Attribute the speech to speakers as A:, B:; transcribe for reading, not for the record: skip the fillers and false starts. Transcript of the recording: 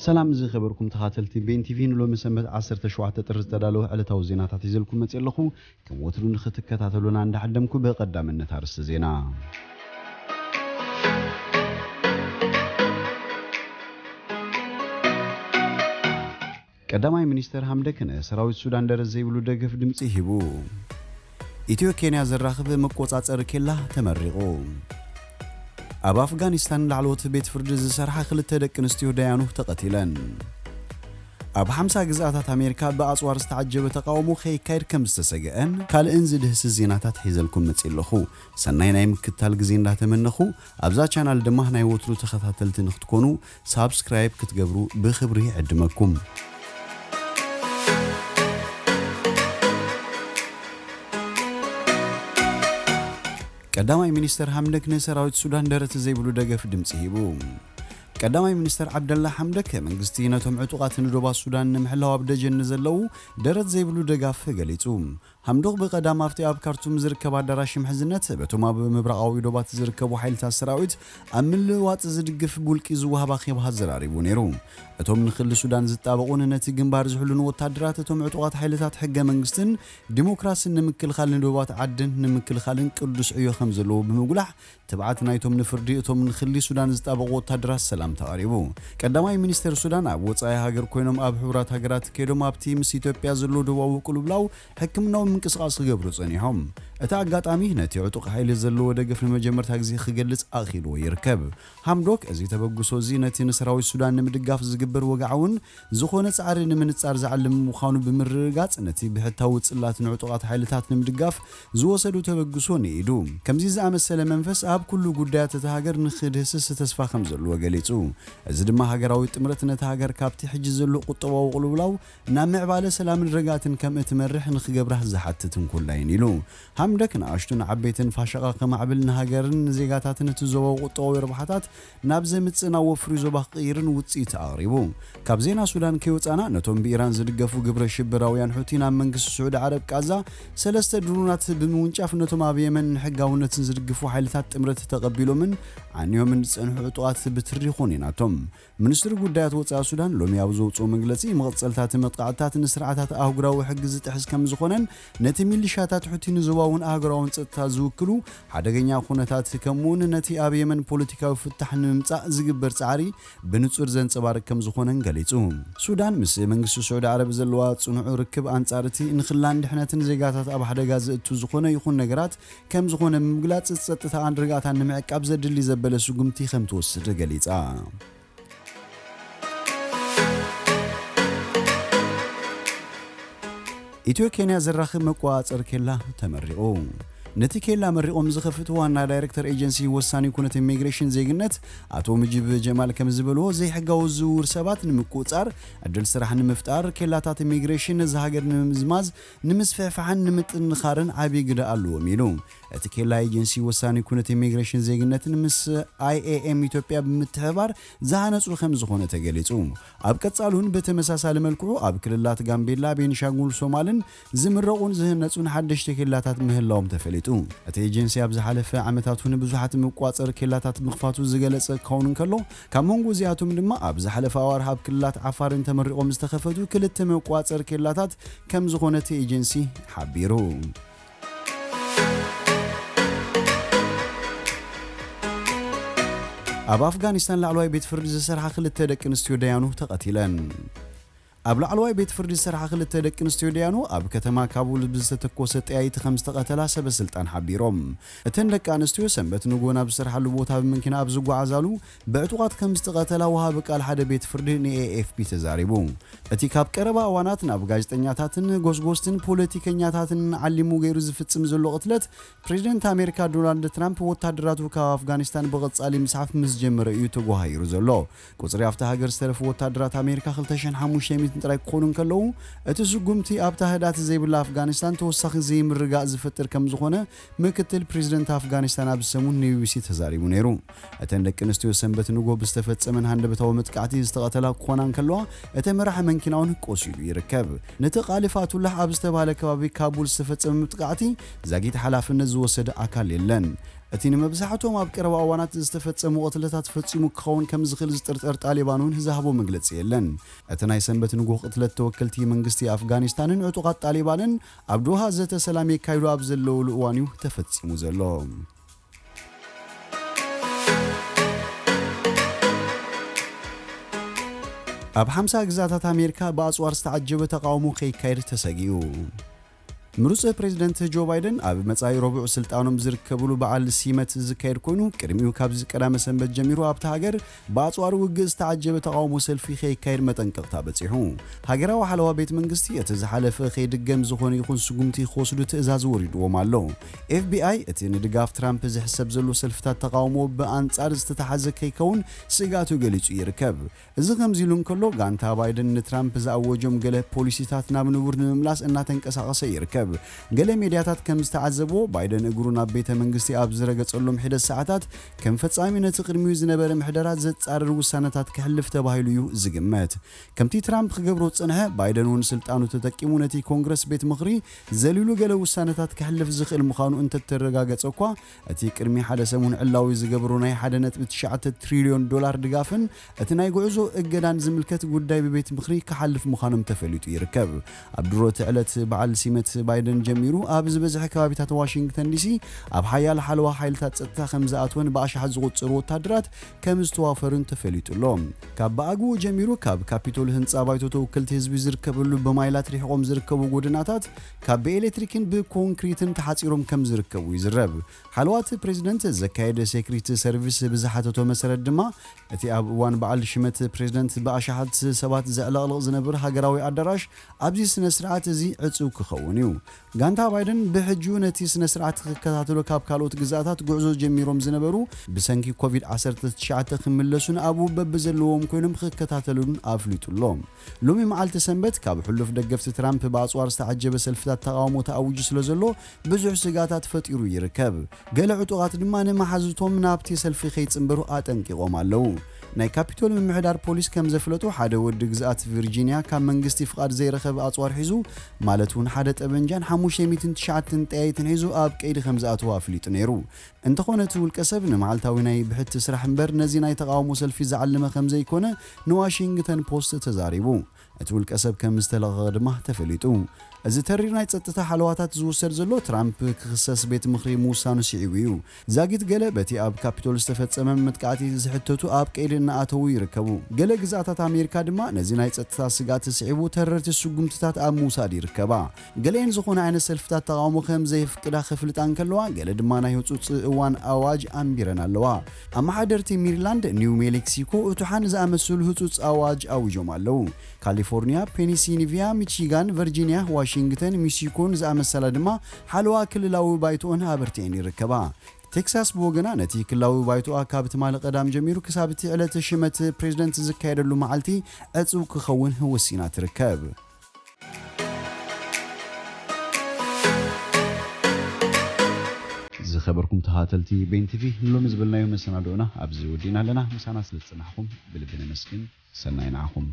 A: سلام زي خبركم تخاتلتي بين تي في نلو مسمت 17 ጥር ዝተዳለወ ዕለታዊ ዜናታት ይዘልኩም መጽለኹ ከም ወትሩ ንኽትከታተሉና እንዳሐደምኩ በቀዳምነት አርዕስተ ዜና ቀዳማይ ሚኒስተር ሐምደክነ ሰራዊት ሱዳን ደረጃ ይብሉ ደገፍ ድምጽ ይሂቡ ኢትዮ ኬንያ ዘራኽበ መቆጻጸር ኬላ ተመሪቑ ኣብ አፍጋኒስታን ላዕሎት ቤት ፍርድ ዝሰርሓ ክልተ ደቂ ኣንስትዮ ዳያኑ ተቐቲለን ኣብ 50 ግዛታት ኣሜሪካ በኣጽዋር ዝተዓጀበ ተቃውሞ ከይካይድ ከም ዝተሰግአን ካልእን ዝድህስ ዜናታት ሒዘልኩም መጽለኹ ሰናይ ናይ ምክታል ግዜ እንዳተመነኹ ኣብዛ ቻናል ድማ ናይ ወትሩ ተኸታተልቲ ንኽትኮኑ ሳብስክራይብ ክትገብሩ ብኽብሪ ዕድመኩም ቀዳማይ ሚኒስተር ሐምደክ ሰራዊት ሱዳን ደረጃ ዘይብሉ ደገፍ ድምጽ ይሂቡ ቀዳማይ ሚኒስተር ዓብደላ ሐምደክ መንግስቲ ነቶም ዕጡቃት ንዶባ ሱዳን ንምሕላው ኣብ ደጀን ዘለው ደረጃ ዘይብሉ ደጋፍ ገሊጹ ሐምዶክ በቀዳም አፍቲ ኣብ ካርቱም ዝርከብ አዳራሽ ምሕዝነት በቶም ኣብ ምብራቃዊ ዶባት ዝርከቡ ኃይልታት ሰራዊት ኣብ ምልዋጥ ዝድግፍ ቡልቂ ዝወሃባ ኺባ ዘራሪቡ ነይሩ እቶም ንኽል ሱዳን ዝጣበቁን ነቲ ግንባር ዝሕሉን ወታደራት እቶም ዕጡቃት ኃይልታት ሕገ መንግስትን ዲሞክራሲን ንምክልኻል ንዶባት ዓድን ንምክልኻልን ቅዱስ ዕዮ ከም ዘለዎ ብምጉላሕ ተባዓት ናይቶም ንፍርዲ እቶም ንኽል ሱዳን ዝጣበቁ ወታደራት ሰላም ተቃሪቡ ቀዳማይ ሚኒስተር ሱዳን ኣብ ወጻኢ ሃገር ኮይኖም ኣብ ሕብራት ሃገራት ከይዶም ኣብቲ ምስ ኢትዮጵያ ዘሎ ደዋው ቁልብላው ሕክምናው ምንቅስቃስ ገብሩ ጸኒሖም እታ አጋጣሚ ነቲ ዕጡቅ ኃይል ዘሎ ደገፍ ንመጀመርታ ግዜ ክገልጽ አኺልዎ ይርከብ ሐምዶክ እዚ ተበግሶ እዚ ነቲ ንሰራዊት ሱዳን ንምድጋፍ ዝግበር ወጋዓውን ዝኾነ ጻዕሪ ንምንጻር ዝዓልም ምዃኑ ብምርጋጽ ነቲ ብሕታዊ ጽላት ንዕጡቃት ኃይልታት ንምድጋፍ ዝወሰዱ ተበግሶ ነይዱ ከምዚ ዝኣመሰለ መንፈስ ኣብ ኩሉ ጉዳያት እታ ሃገር ንኽድህስስ ተስፋ ከም ዘለዎ ገሊጹ እዚ ድማ ሃገራዊ ጥምረት ነቲ ሃገር ካብቲ ሕጂ ዘሎ ቁጠባዊ ቁልብላው ናብ ምዕባለ ሰላምን ረጋትን ከም እትመርሕ ንኽገብራ ዝሓትትን ኩላይን ኢሉ ሐምደክ ንኣሽቱን ዓበይትን ፋሸቃ ከማዕብል ንሃገርን ዜጋታትን ትዘባው ቁጠባዊ ረብሓታት ናብ ዘምጽና ወፍሪ ዞባ ቕይርን ውጽኢት ኣቕሪቡ ካብ ዜና ሱዳን ከይወጻና ነቶም ብኢራን ዝድገፉ ግብረ ሽብራውያን ሁቲ ናብ መንግስቲ ስዑድ ዓረብ ቃዛ ሰለስተ ድሮናት ብምውንጫፍ ነቶም ኣብ የመን ሕጋውነትን ዝድግፉ ኃይልታት ጥምረት ተቐቢሎምን ዓንዮምን ጸንሑ ዕጡቃት ብትሪኹን ኢናቶም ሚኒስትር ጉዳያት ወጻኢ ሱዳን ሎሚ ኣብ ዘውጽኦ መግለጺ መቕጸልታት መጥቃዕታት ንስርዓታት ኣህጉራዊ ሕጊ ዝጥሕስ ከም ዝኾነን ነቲ ሚሊሻታት ሁቲ ንዞባውን አህጉራውን ጸጥታ ዝውክሉ ሓደገኛ ኩነታት ከምውን ነቲ ኣብ የመን ፖለቲካዊ ፍታሕ ንምምጻእ ዝግበር ጻዕሪ ብንጹር ዘንጸባርቅ ከም ዝኾነን ገሊጹ ሱዳን ምስ መንግስቲ ስዑድ ዓረብ ዘለዋ ጽኑዕ ርክብ አንጻርቲ ንኽላን ድሕነትን ዜጋታት ኣብ ሓደጋ ዝእቱ ዝኾነ ይኹን ነገራት ከም ዝኾነ ምግላጽ ጸጥታ አንድርጋታን ንምዕቃብ ዘድሊ ዘበለ ስጉምቲ ከም ትወስድ ገሊጻ ኢትዮ ኬንያ ዘራኽብ መቆጻጸር ኬላ ተመሪቑ ነቲ ኬላ መሪቆም ዝኸፍቱ ዋና ዳይሬክተር ኤጀንሲ ወሳኒ ኩነት ኢሚግሬሽን ዜግነት አቶ ምጅብ ጀማል ከም ዝበልዎ ዘይሕጋው ዝውውር ሰባት ንምቁጻር ዕድል ስራሕ ንምፍጣር ኬላታት ኢሚግሬሽን ዝሃገር ንምዝማዝ ንምስፍሕፋሕን ንምጥንኻርን ዓብይ ግደ ኣለዎም ኢሉ እቲ ኬላ ኤጀንሲ ወሳኒ ኩነት ኢሚግሬሽን ዜግነትን ምስ IAM ኢትዮጵያ ብምትሕባር ዝሃነጹ ከም ዝኾነ ተገሊጹ ኣብ ቀጻሉን በተመሳሳሊ መልክዑ ኣብ ክልላት ጋምቤላ ቤኒሻንጉል ሶማልን ዝምረቑን ዝህነጹን ሓደሽተ ኬላታት ምህላዎም ተፈሊጡ እቲ ኤጀንሲ ኣብ ዝሓለፈ ዓመታት ብዙሓት መቆጻጸር ኬላታት ምኽፋቱ ዝገለጸ ከውን ከሎ ካብ መንጎ ዚኣቶም ድማ ኣብ ዝሓለፈ ኣዋርሃ ኣብ ክልላት ዓፋርን ተመሪቖም ዝተኸፈቱ ክልተ መቆጻጸር ኬላታት ከም ዝኾነ እቲ ኤጀንሲ ሓቢሩ ኣብ አፍጋኒስታን ላዕለዋይ ቤት ፍርዲ ዝሰርሓ ክልተ ደቂ ኣንስትዮ ዳያኑ ተቐቲለን ኣብ ላዕለዋይ ቤት ፍርዲ ዝሰርሓ ክልተ ደቂ ኣንስትዮ ዳያኑ ኣብ ከተማ ካቡል ብዝተተኮሰ ጥያይቲ ከም ዝተቐተላ ሰበስልጣን ሓቢሮም እተን ደቂ ኣንስትዮ ሰንበት ንጎና ብዝሰርሓሉ ቦታ ብምንኪና ኣብ ዝጓዓዛሉ ብዕጡቃት ከም ዝተቐተላ ወሃቢ ቃል ሓደ ቤት ፍርዲ ንAFP ተዛሪቡ እቲ ካብ ቀረባ እዋናት ናብ ጋዜጠኛታትን ጎስጎስትን ፖለቲከኛታትን ዓሊሙ ገይሩ ዝፍጽም ዘሎ ቅትለት ፕሬዝደንት ኣሜሪካ ዶናልድ ትራምፕ ወታደራቱ ካብ አፍጋኒስታን በቐጻሊ ምስሓፍ ምስ ጀመረ እዩ ተጓሂሩ ዘሎ ቁጽሪ ኣብታ ሃገር ዝተረፉ ወታደራት ኣሜሪካ 2005 ጥራይ ኮኑን ከለው እቲ ዝጉምቲ ኣብታ ህዳት ዘይብላ አፍጋኒስታን ተወሳኺ ዘይምርጋእ ዝፈጥር ከም ዝኾነ ምክትል ፕሬዝደንት አፍጋኒስታን ኣብ ሰሙን ኒቢሲ ተዛሪቡ ነይሩ እተን ደቂ ኣንስትዮ ሰንበት ንጎ ብዝተፈጸመን ሃንደበታዊ መጥቃዕቲ ዝተቐተላ ኮናን ከለዋ እቲ መራሒ መንኪናውን ቆሲሉ ይርከብ ነቲ ቃሊፋቱላህ ኣብ ዝተባለ ከባቢ ካቡል ዝተፈጸመ መጥቃዕቲ ዛጊት ሓላፍነት ዝወሰደ ኣካል የለን እቲ ንመብዛሕትኦም ኣብ ቀረባ እዋናት ዝተፈጸሙ ቅትለታት ፈጺሙ ክኸውን ከም ዝኽእል ዝጥርጠር ጣሊባን እውን ዝሃቦ መግለጺ የለን። እቲ ናይ ሰንበት ንጉህ ቅትለት ተወከልቲ መንግስቲ ኣፍጋኒስታንን ዕጡቓት ጣሊባንን ኣብ ዶሃ ዘተ ሰላም የካይዱ ኣብ ዘለውሉ እዋን እዩ ተፈጺሙ ዘሎ። ኣብ 50 ግዛታት ኣሜሪካ በኣጽዋር ዝተዓጀበ ተቃውሞ ከይካየድ ተሰጊኡ። ምሩጽ ፕሬዝደንት ጆ ባይደን ኣብ መጻኢ ረቡዕ ስልጣኖም ዝርከብሉ በዓል ሲመት ዝካየድ ኮይኑ ቅድሚኡ ካብዚ ቀዳመ ሰንበት ጀሚሩ ኣብቲ ሃገር በኣጽዋር ውግእ ዝተዓጀበ ተቃውሞ ሰልፊ ከይካየድ መጠንቀቕታ በጺሑ። ሃገራዊ ሓለዋ ቤት መንግስቲ እቲ ዝሓለፈ ከይድገም ዝኾነ ይኹን ስጉምቲ ክወስዱ ትእዛዝ ወሪድዎም ኣሎ። FBI እቲ ንድጋፍ ትራምፕ ዝሕሰብ ዘሎ ሰልፍታት ተቃውሞ ብኣንጻር ዝተተሓዘ ከይከውን ስጋቱ ገሊጹ ይርከብ። እዚ ከምዚ ኢሉ እንከሎ ጋንታ ባይደን ንትራምፕ ዝኣወጆም ገለ ፖሊሲታት ናብ ንቡር ንምምላስ እናተንቀሳቐሰ ይርከብ። ገለ ሚድያታት ከም ዝተዓዘቦ ባይደን እግሩ ናብ ቤተ መንግስቲ ኣብ ዝረገጸሎም ሒደት ሰዓታት ከም ፈጻሚ ነቲ ቅድሚኡ ዝነበረ ምሕደራት ዘጻርር ውሳነታት ክሕልፍ ተባሂሉ እዩ ዝግመት። ከምቲ ትራምፕ ክገብሮ ጽንሐ ባይደን እውን ስልጣኑ ተጠቂሙ ነቲ ኮንግረስ ቤት ምኽሪ ዘሊሉ ገለ ውሳነታት ክሕልፍ ዝኽእል ምዃኑ እንተተረጋገጸ እኳ እቲ ቅድሚ ሓደ ሰሙን ዕላዊ ዝገብሮ ናይ 1.9 ትሪልዮን ዶላር ድጋፍን እቲ ናይ ጉዕዞ እገዳን ዝምልከት ጉዳይ ብቤት ምኽሪ ክሓልፍ ምዃኖም ተፈሊጡ ይርከብ። ኣብ ድሮቲ ዕለት በዓል ሲመት ባይደን ጀሚሩ ኣብ ዝበዝሐ ከባቢታት ዋሽንግተን ዲሲ ኣብ ሓያል ሓለዋ ሓይልታት ጸጥታ ከም ዝኣትወን ብኣሽሓት ዝቑጸሩ ወታደራት ከም ዝተዋፈሩን ተፈሊጡሎም። ካብ በኣግኡ ጀሚሩ ካብ ካፒቶል ህንጻ ባይቶ ተወከልቲ ህዝቢ ዝርከበሉ ብማይላት ሪሕቆም ዝርከቡ ጎደናታት ካብ ብኤሌክትሪክን ብኮንክሪትን ተሓጺሮም ከም ዝርከቡ ይዝረብ። ሓለዋት ፕሬዝደንት ዘካየደ ሴክሪቲ ሰርቪስ ብዝሓተቶ መሰረት ድማ እቲ ኣብ እዋን በዓል ሽመት ፕሬዝደንት ብኣሽሓት ሰባት ዘዕለቕልቕ ዝነብር ሃገራዊ ኣዳራሽ ኣብዚ ስነ ስርዓት እዚ ዕጹው ክኸውን እዩ። ጋንታ ባይደን ብሕጂኡ ነቲ ስነ ስርዓት ክከታተሎ ካብ ካልኦት ግዛታት ጉዕዞ ጀሚሮም ዝነበሩ ብሰንኪ ኮቪድ-19 ክምለሱን ኣብኡ በብዘለዎም ኮይኖም ክከታተሉን ኣፍሊጡሎም። ሎሚ መዓልቲ ሰንበት ካብ ሕሉፍ ደገፍቲ ትራምፕ በኣጽዋር ዝተዓጀበ ሰልፍታት ተቃውሞ ተኣውጁ ስለ ዘሎ ብዙሕ ስጋታት ፈጢሩ ይርከብ። ገለ ዕጡቓት ድማ ንመሓዝቶም ናብቲ ሰልፊ ከይጽምበሩ ኣጠንቂቖም ኣለው። ናይ ካፒቶል ምምሕዳር ፖሊስ ከም ዘፍለጡ ሓደ ወዲ ግዛት ቨርጂኒያ ካብ መንግስቲ ፍቃድ ዘይረኸበ ኣጽዋር ሒዙ ማለት እውን ሓደ ጠበንጃን 509 ጠያይትን ሒዙ ኣብ ቀይዲ ከም ዝኣተወ ኣፍሊጡ ነይሩ። እንተኾነ እቲ ውልቀ ሰብ ንመዓልታዊ ናይ ብሕቲ ስራሕ እምበር ነዚ ናይ ተቃውሞ ሰልፊ ዝዓለመ ከም ዘይኮነ ንዋሽንግተን ፖስት ተዛሪቡ። እቲ ውልቀ ሰብ ከም ዝተለቐቐ ድማ ተፈሊጡ። እዚ ተሪር ናይ ጸጥታ ሓለዋታት ዝውሰድ ዘሎ ትራምፕ ክኽሰስ ቤት ምኽሪ ምውሳኑ ስዒቡ እዩ። ዛጊት ገለ በቲ ኣብ ካፒቶል ዝተፈጸመ መጥቃዕቲ ዝሕተቱ ኣብ ቀይዲ እናኣተዉ ይርከቡ። ገለ ግዛታት ኣሜሪካ ድማ ነዚ ናይ ጸጥታ ስጋት ስዒቡ ተረርቲ ስጉምትታት ኣብ ምውሳድ ይርከባ። ገሌን ዝኾነ ዓይነት ሰልፍታት ተቃውሞ ከም ዘይፍቅዳ ክፍልጣን ከለዋ ገለ ድማ ናይ ህጹጽ እዋን ኣዋጅ ኣንቢረን ኣለዋ። ኣማሓደርቲ ሜሪላንድ፣ ኒው ሜክሲኮ እቱሓን ዝኣመሰሉ ህጹጽ ኣዋጅ ኣውጆም ኣለዉ። ካሊፎርኒያ፣ ፔንሲልቬንያ፣ ሚቺጋን፣ ቨርጂኒያ፣ ዋሽንግተን፣ ሚሲኮን ዝኣመሰላ ድማ ሓለዋ ክልላዊ ባይቶን ኣበርቲአን ይርከባ። ቴክሳስ ብወገና ነቲ ክልላዊ ባይቶኣ ካብ ትማሊ ቀዳም ጀሚሩ ክሳብ እቲ ዕለት ሽመት ፕሬዝደንት ዝካየደሉ መዓልቲ ዕጹው ክኸውን ወሲና ትርከብ። ዝኸበርኩም ተኸታተልቲ ቤንቲቪ ንሎሚ ዝብልናዮ መሰናዶና ኣብዚ ወዲና ኣለና። ምሳና ስለ ዝጸናሕኩም ብልቢ ነመስግን። ሰናይ ንዓኹም።